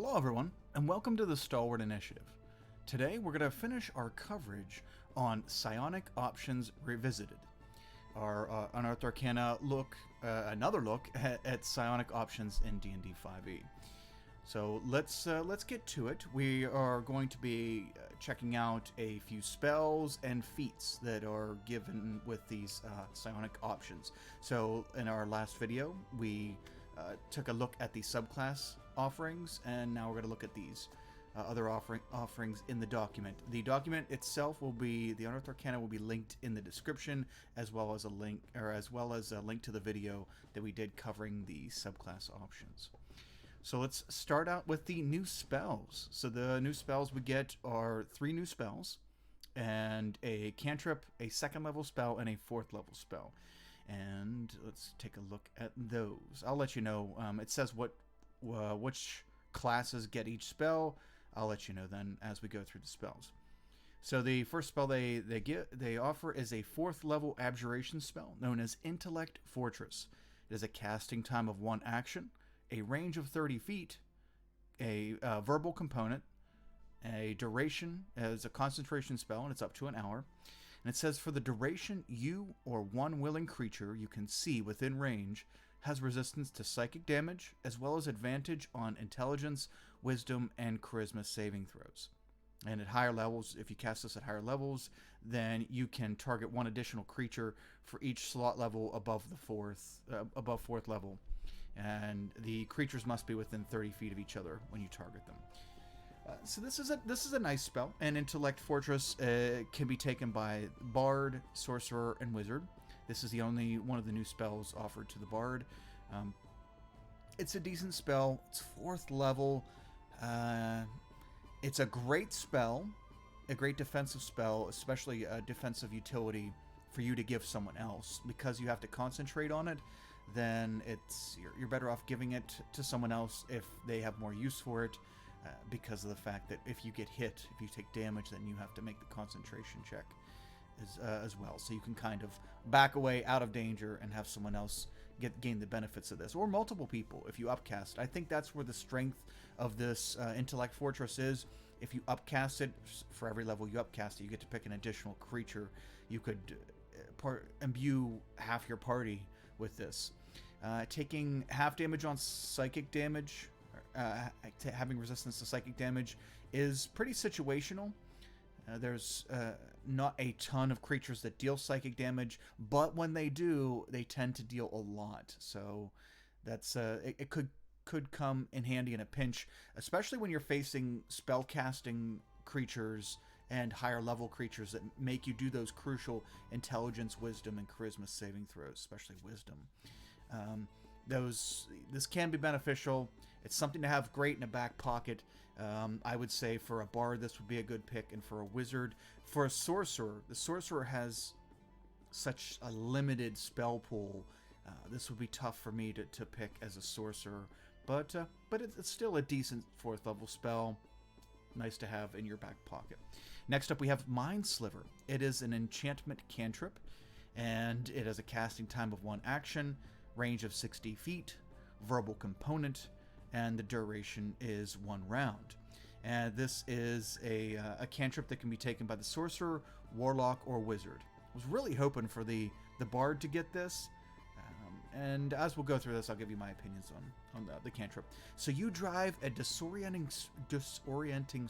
Hello everyone, and welcome to the Stalwart Initiative. Today we're going to finish our coverage on Psionic Options Revisited. Our Unearthed Arcana another look at psionic options in D&D 5e. So let's get to it. We are going to be checking out a few spells and feats that are given with these psionic options. So in our last video, we took a look at the subclass offerings, and now we're going to look at these other offerings in the document. The document itself will be, the Unearthed Arcana will be linked in the description, as well as a link to the video that we did covering the subclass options. So let's start out with the new spells. So the new spells we get are 3 new spells, and a cantrip, a 2nd level spell, and a 4th level spell. And let's take a look at those. I'll let you know. It says which classes get each spell. I'll let you know then as we go through the spells. So the first spell they offer is a 4th level abjuration spell known as Intellect Fortress. It is a casting time of 1 action, a range of 30 feet, a verbal component, a duration as a concentration spell, and it's up to an hour. And it says for the duration, you or one willing creature you can see within range has resistance to psychic damage, as well as advantage on intelligence, wisdom, and charisma saving throws. And at higher levels, if you cast this at higher levels, then you can target 1 additional creature for each slot level above the 4th level. And the creatures must be within 30 feet of each other when you target them. So this is a nice spell. And Intellect Fortress can be taken by Bard, Sorcerer, and Wizard. This is the only one of the new spells offered to the Bard. It's a decent spell. It's 4th level. It's a great spell, a great defensive spell, especially a defensive utility for you to give someone else. Because you have to concentrate on it, then you're better off giving it to someone else if they have more use for it. Because of the fact that if you get hit, if you take damage, then you have to make the concentration check as well. So you can kind of back away out of danger and have someone else gain the benefits of this, or multiple people if you upcast. I think that's where the strength of this Intellect Fortress is. If you upcast it, for every level you upcast it, you get to pick an additional creature. You could imbue half your party with this. Taking half damage on psychic damage, having resistance to psychic damage is pretty situational. There's not a ton of creatures that deal psychic damage, but when they do, they tend to deal a lot. So that's it could come in handy in a pinch, especially when you're facing spellcasting creatures and higher level creatures that make you do those crucial intelligence, wisdom, and charisma saving throws, especially wisdom. This can be beneficial. It's something to have great in a back pocket. I would say for a bard this would be a good pick, and for a wizard. For a sorcerer, the sorcerer has such a limited spell pool. This would be tough for me to pick as a sorcerer, but it's still a decent 4th level spell. Nice to have in your back pocket. Next up we have Mind Sliver. It is an enchantment cantrip, and it has a casting time of 1 action, range of 60 feet, verbal component, and the duration is 1 round. And this is a cantrip that can be taken by the sorcerer, warlock, or wizard. I was really hoping for the bard to get this, and as we'll go through this, I'll give you my opinions on the cantrip. So you drive a disorienting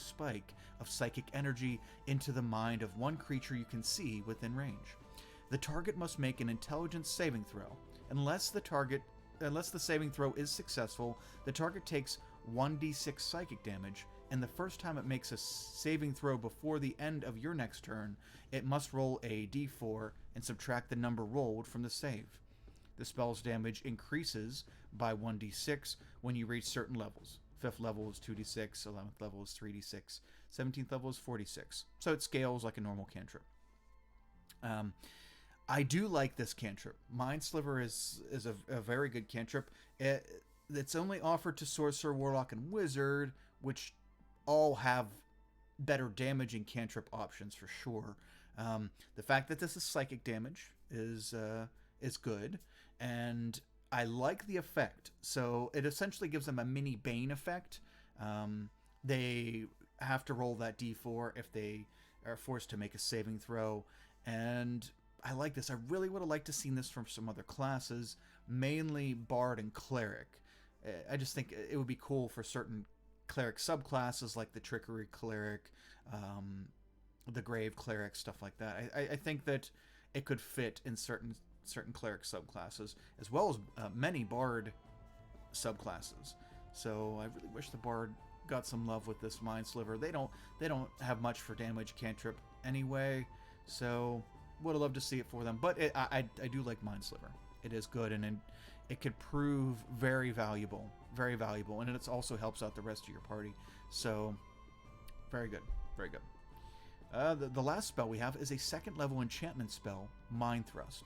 spike of psychic energy into the mind of 1 creature you can see within range. The target must make an intelligence saving throw. Unless the saving throw is successful, the target takes 1d6 psychic damage, and the first time it makes a saving throw before the end of your next turn, it must roll a d4 and subtract the number rolled from the save. The spell's damage increases by 1d6 when you reach certain levels. 5th level is 2d6, 11th level is 3d6, 17th level is 4d6. So it scales like a normal cantrip. I do like this cantrip. Mind Sliver is a very good cantrip. It's only offered to Sorcerer, Warlock, and Wizard, which all have better damaging cantrip options for sure. The fact that this is psychic damage is good, and I like the effect. So it essentially gives them a mini Bane effect, They have to roll that d4 if they are forced to make a saving throw. And I like this. I really would have liked to seen this from some other classes, mainly Bard and Cleric. I just think it would be cool for certain Cleric subclasses like the Trickery Cleric, the Grave Cleric, stuff like that. I think that it could fit in certain Cleric subclasses, as well as many Bard subclasses. So I really wish the Bard got some love with this Mind Sliver. They don't have much for damage cantrip anyway, so would have loved to see it for them. But I do like Mind Sliver. It is good, and it could prove very valuable, and it also helps out the rest of your party. So very good, very good. The last spell we have is a 2nd level enchantment spell, Mind Thrust.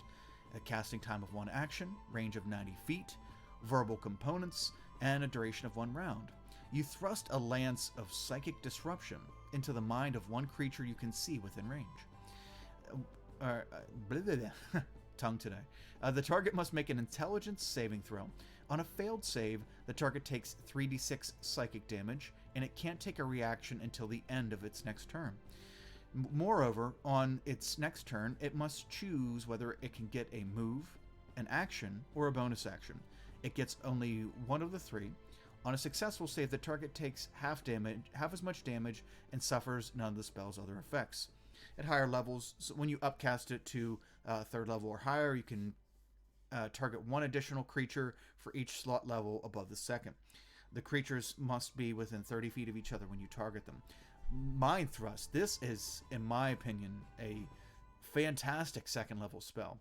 A casting time of 1 action, range of 90 feet, verbal components, and a duration of 1 round. You thrust a lance of psychic disruption into the mind of one creature you can see within range. Tongue today. The target must make an intelligence saving throw. On a failed save, the target takes 3d6 psychic damage, and it can't take a reaction until the end of its next turn. Moreover, on its next turn, it must choose whether it can get a move, an action, or a bonus action. It gets only one of the 3. On a successful save, the target takes half as much damage, and suffers none of the spell's other effects. At higher levels, so when you upcast it to 3rd level or higher, you can target 1 additional creature for each slot level above the 2nd. The creatures must be within 30 feet of each other when you target them. Mind Thrust. This is, in my opinion, a fantastic 2nd level spell.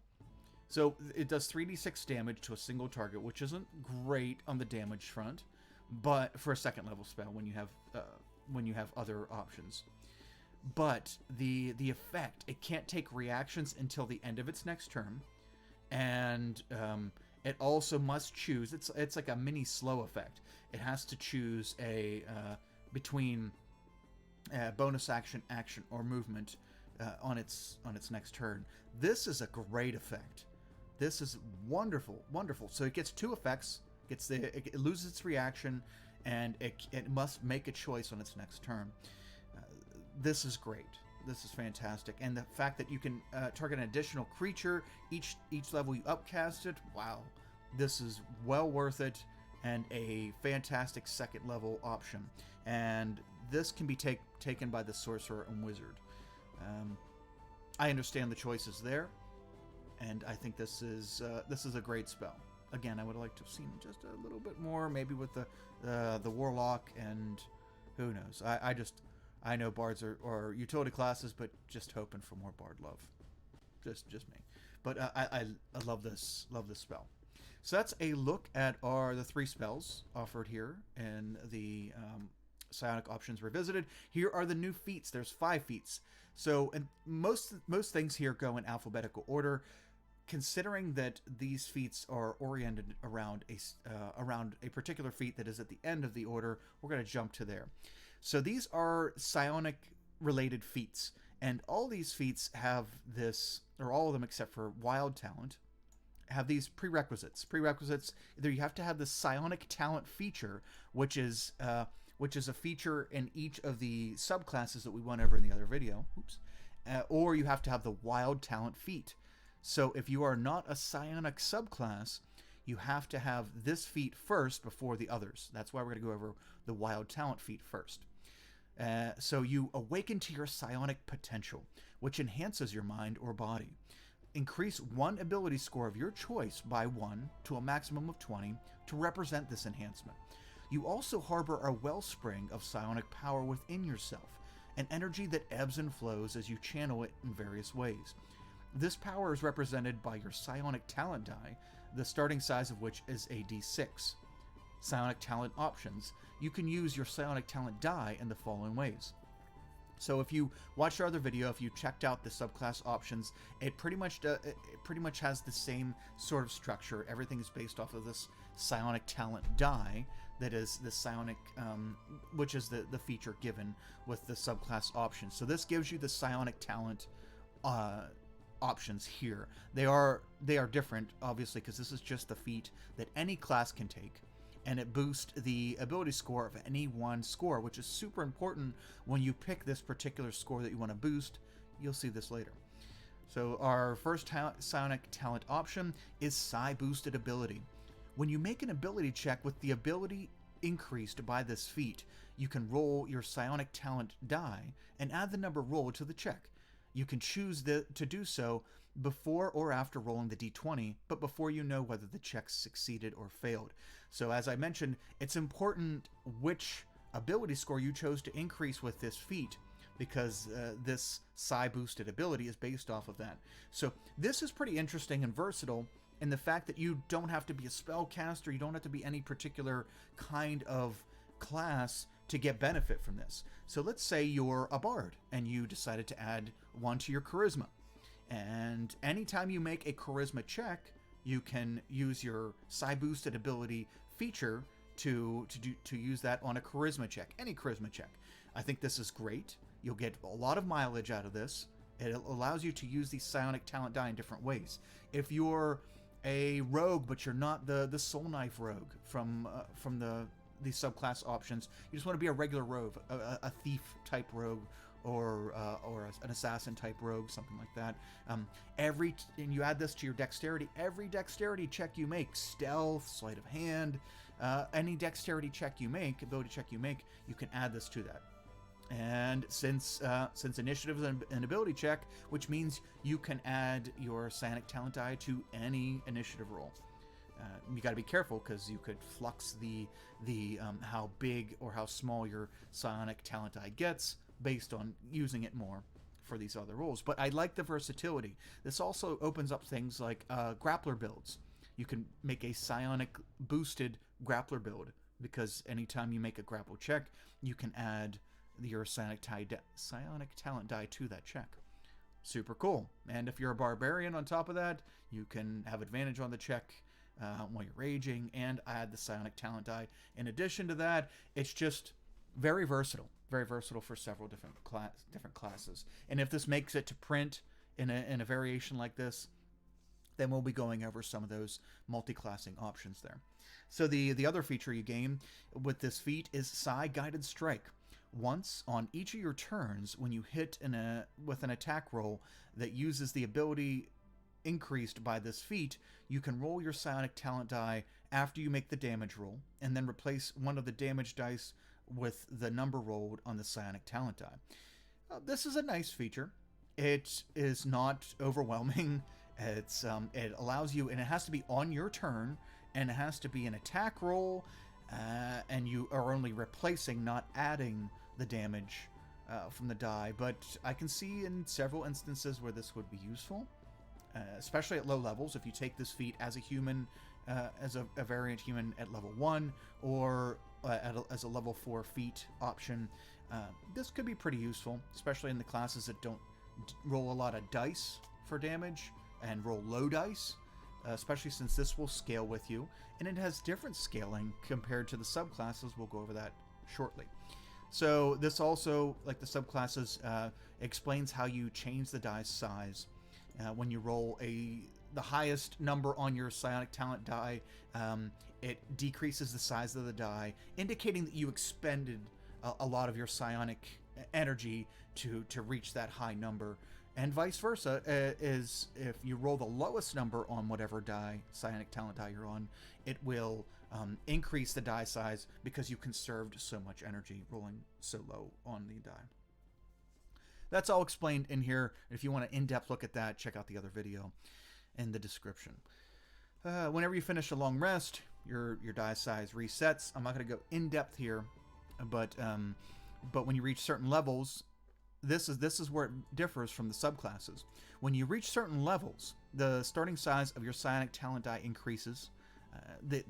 So it does 3d6 damage to a single target, which isn't great on the damage front, but for a 2nd level spell when you have other options. But the effect, it can't take reactions until the end of its next turn, and it also must choose. It's like a mini slow effect. It has to choose a between bonus action, or movement on its next turn. This is a great effect. This is wonderful, wonderful. So it gets 2 effects. It loses its reaction, and it must make a choice on its next turn. This is great. This is fantastic. And the fact that you can target an additional creature each level you upcast it, wow. This is well worth it, and a fantastic 2nd level option. And this can be taken by the Sorcerer and Wizard. I understand the choices there, and I think this is a great spell. Again, I would like to have seen just a little bit more, maybe with the Warlock, and who knows. I know Bards are utility classes, but just hoping for more Bard love. Just me. But I love this spell. So that's a look at the 3 spells offered here in the Psionic Options Revisited. Here are the new feats. There's 5 feats. So, and most things here go in alphabetical order. Considering that these feats are oriented around a particular feat that is at the end of the order, we're going to jump to there. So these are psionic related feats, and all these feats have this, or all of them except for Wild Talent, have these prerequisites. Either you have to have the psionic talent feature, which is a feature in each of the subclasses that we went over in the other video, or you have to have the Wild Talent feat. So if you are not a psionic subclass, you have to have this feat first before the others. That's why we're going to go over the Wild Talent feat first. So you awaken to your psionic potential, which enhances your mind or body. Increase 1 ability score of your choice by 1 to a maximum of 20 to represent this enhancement. You also harbor a wellspring of psionic power within yourself, an energy that ebbs and flows as you channel it in various ways. This power is represented by your psionic talent die, the starting size of which is a d6. Psionic talent options. You can use your psionic talent die in the following ways. So if you watched our other video, if you checked out the subclass options, it pretty much has the same sort of structure. Everything is based off of this psionic talent die that is the psionic, which is the feature given with the subclass options. So this gives you the psionic talent options here. They are different, obviously, because this is just the feat that any class can take. and it boosts the ability score of any one score, which is super important when you pick this particular score that you want to boost. You'll see this later. So our first psionic talent option is Psi Boosted Ability. When you make an ability check with the ability increased by this feat, you can roll your psionic talent die and add the number rolled to the check. You can choose to do so before or after rolling the d20, but before you know whether the check succeeded or failed. So as I mentioned, it's important which ability score you chose to increase with this feat, because this psi boosted ability is based off of that. So this is pretty interesting and versatile in the fact that you don't have to be a spellcaster, you don't have to be any particular kind of class to get benefit from this. So let's say you're a bard and you decided to add one to your charisma. And anytime you make a charisma check, you can use your psi boosted ability feature to use that on a charisma check, any charisma check. I think this is great. You'll get a lot of mileage out of this. It allows you to use these psionic talent die in different ways. If you're a rogue, but you're not the soul knife rogue from the subclass options, you just want to be a regular rogue, a thief type rogue, or an assassin type rogue, something like that. And you add this to your dexterity. Every dexterity check you make, stealth, sleight of hand, any dexterity check you make, ability check you make, you can add this to that. And since initiative is an ability check, which means you can add your psionic talent die to any initiative roll. You got to be careful because you could flux the how big or how small your psionic talent die gets based on using it more for these other rolls. But I like the versatility. This also opens up things like grappler builds. You can make a psionic boosted grappler build, because anytime you make a grapple check, you can add your psionic talent die to that check. Super cool. And if you're a barbarian on top of that, you can have advantage on the check while you're raging and add the psionic talent die. In addition to that, it's just very versatile for several different classes. And if this makes it to print in a variation like this, then we'll be going over some of those multi-classing options there. So the other feature you gain with this feat is Psi Guided Strike. Once on each of your turns, when you hit with an attack roll that uses the ability increased by this feat, you can roll your psionic talent die after you make the damage roll, and then replace one of the damage dice with the number rolled on the psionic talent die. This is a nice feature. It is not overwhelming. It allows you, and it has to be on your turn, and it has to be an attack roll, and you are only replacing, not adding the damage from the die. But I can see in several instances where this would be useful, especially at low levels. If you take this feat as a human, as a variant human at level 1, or as a level 4 feat option, this could be pretty useful, especially in the classes that don't roll a lot of dice for damage and roll low dice, especially since this will scale with you, and it has different scaling compared to the subclasses. We'll go over that shortly. So this also, like the subclasses, explains how you change the die size. When you roll the highest number on your psionic talent die, it decreases the size of the die, indicating that you expended a lot of your psionic energy to reach that high number. And vice versa, is if you roll the lowest number on whatever die, psionic talent die you're on, it will increase the die size because you conserved so much energy rolling so low on the die. That's all explained in here. If you want an in-depth look at that, check out the other video in the description. Whenever you finish a long rest, your die size resets. I'm not going to go in-depth here, but when you reach certain levels, this is where it differs from the subclasses. When you reach certain levels, the starting size of your psionic talent die increases. The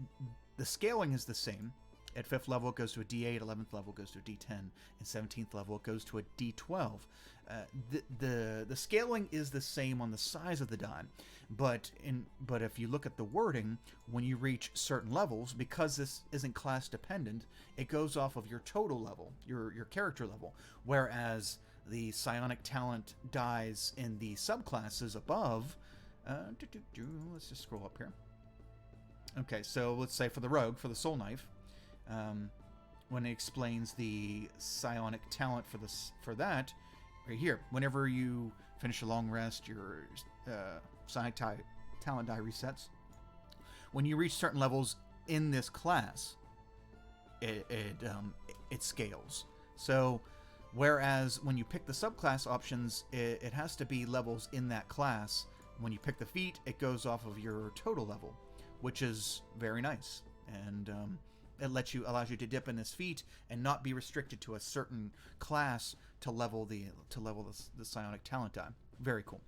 scaling is the same. At 5th level, it goes to a D8. 11th level goes to a D10. And 17th level, it goes to a D12. The scaling is the same on the size of the die, but if you look at the wording, when you reach certain levels, because this isn't class dependent, it goes off of your total level, your character level. Whereas the psionic talent dies in the subclasses above, let's just scroll up here. Okay, so let's say for the rogue, for the soul knife, when it explains the psionic talent for that, right here, whenever you finish a long rest, your psionic talent die resets. When you reach certain levels in this class, it scales. So whereas when you pick the subclass options, it has to be levels in that class. When you pick the feat, it goes off of your total level, which is very nice. And it allows you to dip in this feat and not be restricted to a certain class to level the psionic talent die. Very cool.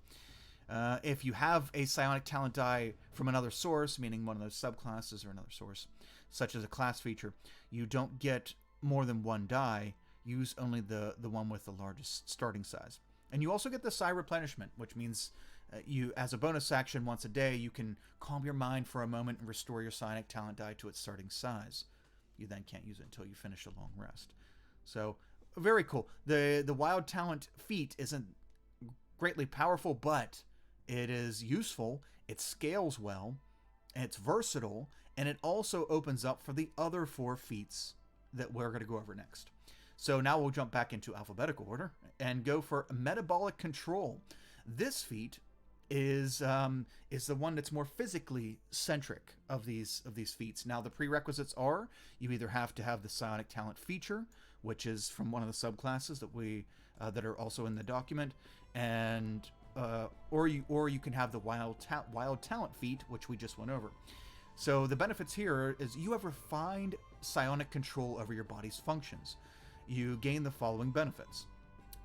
If you have a psionic talent die from another source, meaning one of those subclasses or another source, such as a class feature, you don't get more than one die. Use only the one with the largest starting size. And you also get the psi replenishment, which means you, as a bonus action once a day, you can calm your mind for a moment and restore your psionic talent die to its starting size. You then can't use it until you finish a long rest. So, very cool. The wild talent feat isn't greatly powerful, but it is useful, it scales well, it's versatile, and it also opens up for the other 4 feats that we're going to go over next. So now we'll jump back into alphabetical order and go for Metabolic Control. This feat is the one that's more physically centric of these feats. Now the prerequisites are you either have to have the psionic talent feature, which is from one of the subclasses that are also in the document, and or you can have the wild talent feat, which we just went over. So the benefits here is you have refined psionic control over your body's functions. You gain the following benefits.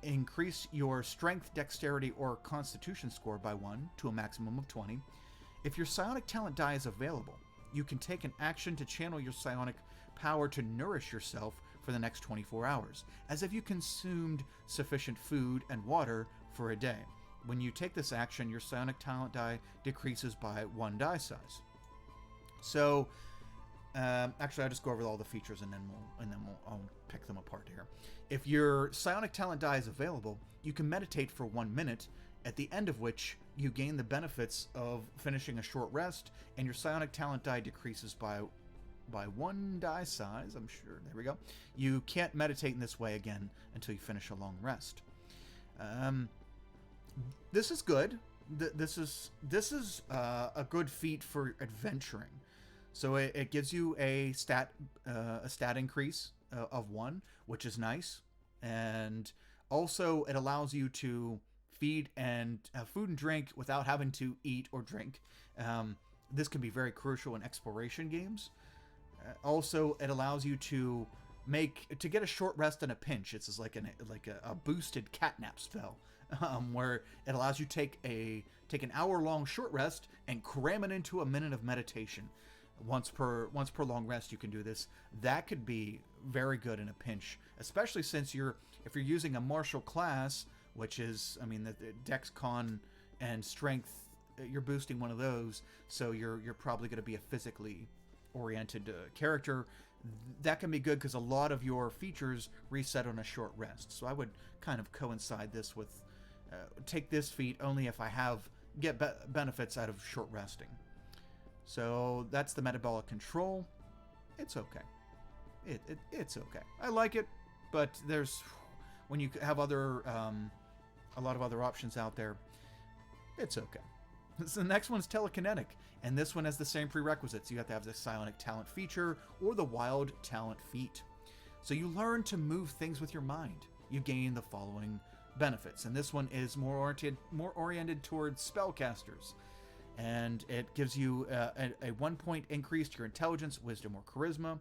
Increase your strength, dexterity, or constitution score by 1 to a maximum of 20. If your psionic talent die is available, you can take an action to channel your psionic power to nourish yourself for the next 24 hours, as if you consumed sufficient food and water for a day. When you take this action, your psionic talent die decreases by 1 die size. So, actually, I'll just go over all the features and then I'll pick them apart here. If your psionic talent die is available, you can meditate for 1 minute, at the end of which you gain the benefits of finishing a short rest, and your psionic talent die decreases by 1 die size. I'm sure. There we go. You can't meditate in this way again until you finish a long rest. This is good. This is a good feat for adventuring. So it gives you a stat increase of 1, which is nice, and also it allows you to feed and have food and drink without having to eat or drink. This can be very crucial in exploration games. Also, it allows you to get a short rest in a pinch. It's like a boosted catnap spell, where it allows you to take an hour-long short rest and cram it into a minute of meditation. Once per long rest, you can do this. That could be very good in a pinch, especially since if you're using a martial class, which is, I mean, the Dex, Con, and Strength, you're boosting one of those, so you're probably going to be a physically oriented character. That can be good because a lot of your features reset on a short rest. So I would kind of coincide this with take this feat only if I get benefits out of short resting. So that's the Metabolic Control. It's okay. It's okay. I like it, but when you have a lot of other options out there, it's okay. So the next one's Telekinetic, and this one has the same prerequisites. You have to have the psionic talent feature or the wild talent feat. So you learn to move things with your mind. You gain the following benefits, and this one is more oriented towards spellcasters. And it gives you a 1 point increase to your intelligence, wisdom, or charisma,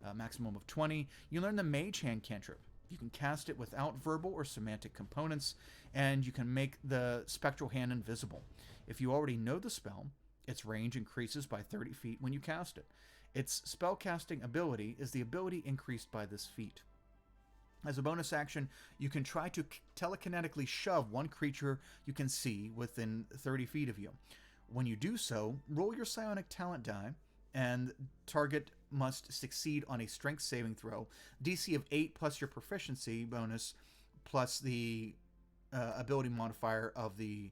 a maximum of 20. You learn the Mage Hand cantrip. You can cast it without verbal or semantic components, and you can make the spectral hand invisible. If you already know the spell, its range increases by 30 feet when you cast it. Its spellcasting ability is the ability increased by this feat. As a bonus action, you can try to telekinetically shove one creature you can see within 30 feet of you. When you do so, roll your psionic talent die, and target must succeed on a strength saving throw, DC of 8 plus your proficiency bonus, plus the ability modifier of the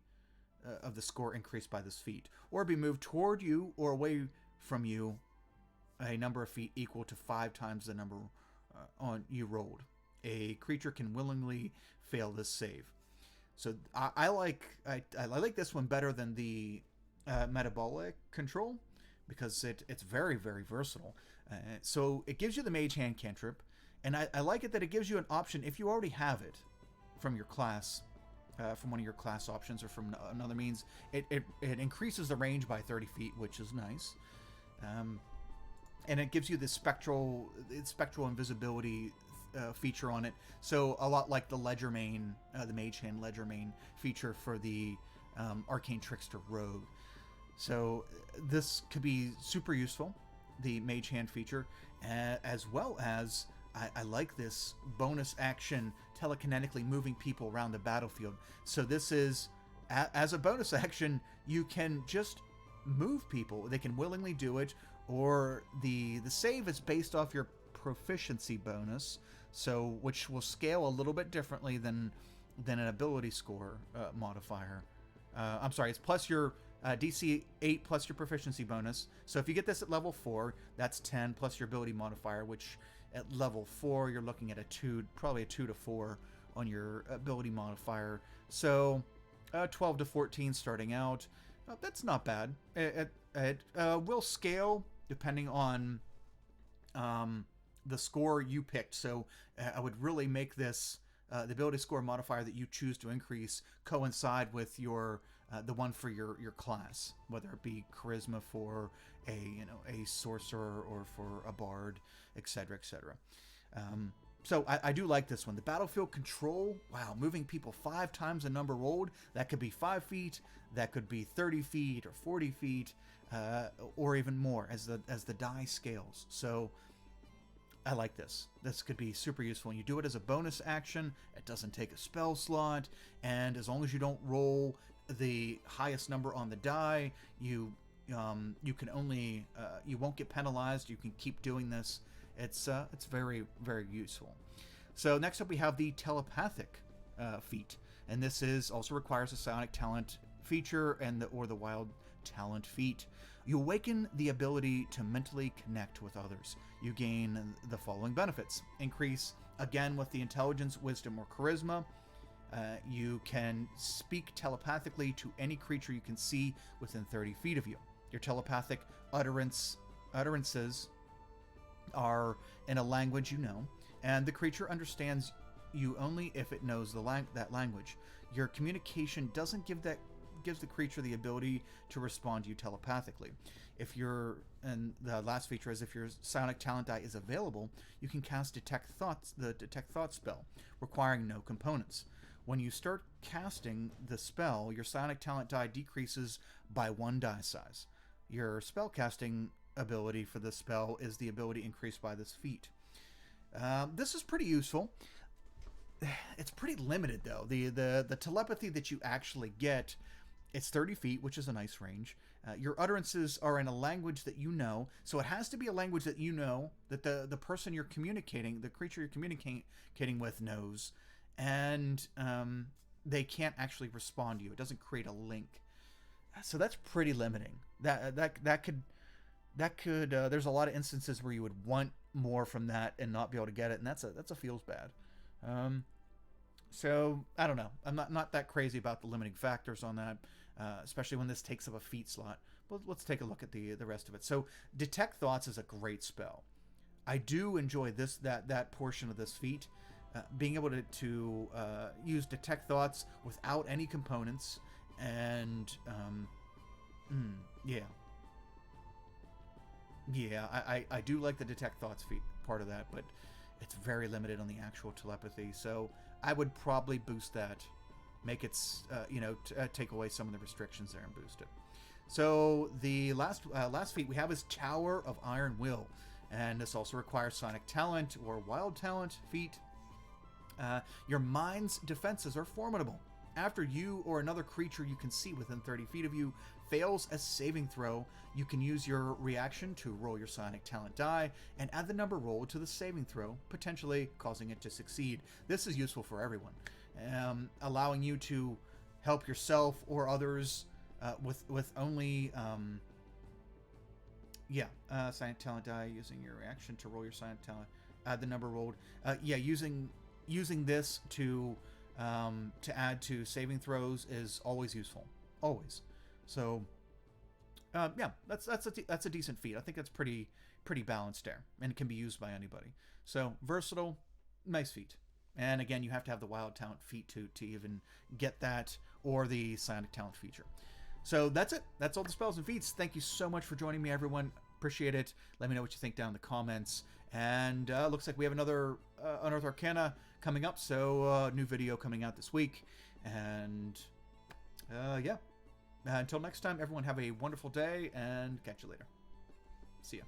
score increased by this feat, or be moved toward you or away from you a number of feet equal to 5 times the number on you rolled. A creature can willingly fail this save. So I like this one better than the Metabolic Control because it's very, very versatile. So it gives you the Mage Hand cantrip, and I like it that it gives you an option if you already have it from your class, from one of your class options or from another means. It increases the range by 30 feet, which is nice. And it gives you this spectral invisibility feature on it. So a lot like the Ledger Main, the Mage Hand Ledger Main feature for the Arcane Trickster Rogue. So this could be super useful, the Mage Hand feature, as well as I like this bonus action telekinetically moving people around the battlefield. So this is, as a bonus action, you can just move people. They can willingly do it, or the save is based off your proficiency bonus, so which will scale a little bit differently than an ability score modifier. I'm sorry, it's plus your DC 8 plus your proficiency bonus. So if you get this at level 4, that's 10 plus your ability modifier, which at level 4 you're looking at probably a 2 to 4 on your ability modifier. So 12 to 14 starting out. That's not bad. It will scale depending on the score you picked. So I would really make this the ability score modifier that you choose to increase coincide with your the one for your class, whether it be charisma for a sorcerer or for a bard, etc., etc. So I do like this one. The battlefield control, wow, moving people 5 times the number rolled. That could be 5 feet, that could be 30 feet or 40 feet, or even more as the die scales. So I like this. This could be super useful. And you do it as a bonus action. It doesn't take a spell slot, and as long as you don't roll the highest number on the die, you can only you won't get penalized. You can keep doing this. It's very, very useful. So next up we have the Telepathic feat, and this also requires a psionic talent feature or the wild talent feat. You awaken the ability to mentally connect with others. You gain the following benefits: increase again with the intelligence, wisdom, or charisma. You can speak telepathically to any creature you can see within 30 feet of you. Your telepathic utterances are in a language you know, and the creature understands you only if it knows that language. Your communication doesn't gives the creature the ability to respond to you telepathically. And the last feature is if your psionic talent die is available, you can cast the Detect Thoughts spell, requiring no components. When you start casting the spell, your psionic talent die decreases by 1 die size. Your spellcasting ability for this spell is the ability increased by this feat. This is pretty useful. It's pretty limited though. The telepathy that you actually get, it's 30 feet, which is a nice range. Your utterances are in a language that you know, so it has to be a language that you know, that the person you're communicating, the creature you're communicating with knows, and they can't actually respond to you. It doesn't create a link, so that's pretty limiting. That could there's a lot of instances where you would want more from that and not be able to get it, and that's a feels bad. So I don't know. I'm not that crazy about the limiting factors on that, especially when this takes up a feat slot. But let's take a look at the rest of it. So Detect Thoughts is a great spell. I do enjoy that portion of this feat, being able to use Detect Thoughts without any components, and yeah, I do like the Detect Thoughts feat part of that, but it's very limited on the actual telepathy. So I would probably boost that, make it take away some of the restrictions there and boost it. So the last feat we have is Tower of Iron Will, and this also requires Sonic Talent or Wild Talent feat. Your mind's defenses are formidable. After you or another creature you can see within 30 feet of you fails a saving throw, you can use your reaction to roll your Psionic Talent die and add the number rolled to the saving throw, potentially causing it to succeed. This is useful for everyone, allowing you to help yourself or others with only Yeah, Psionic talent die using your reaction to roll your Psionic talent. Add the number rolled. Yeah, using this to add to saving throws is always useful. Always. So, yeah, that's a decent feat. I think that's pretty balanced there, and it can be used by anybody. So versatile, nice feat. And again, you have to have the wild talent feat to even get that, or the psionic talent feature. So that's it. That's all the spells and feats. Thank you so much for joining me, everyone. Appreciate it. Let me know what you think down in the comments. And looks like we have another Unearthed Arcana coming up. So new video coming out this week. And yeah. Until next time, everyone have a wonderful day, and catch you later. See ya.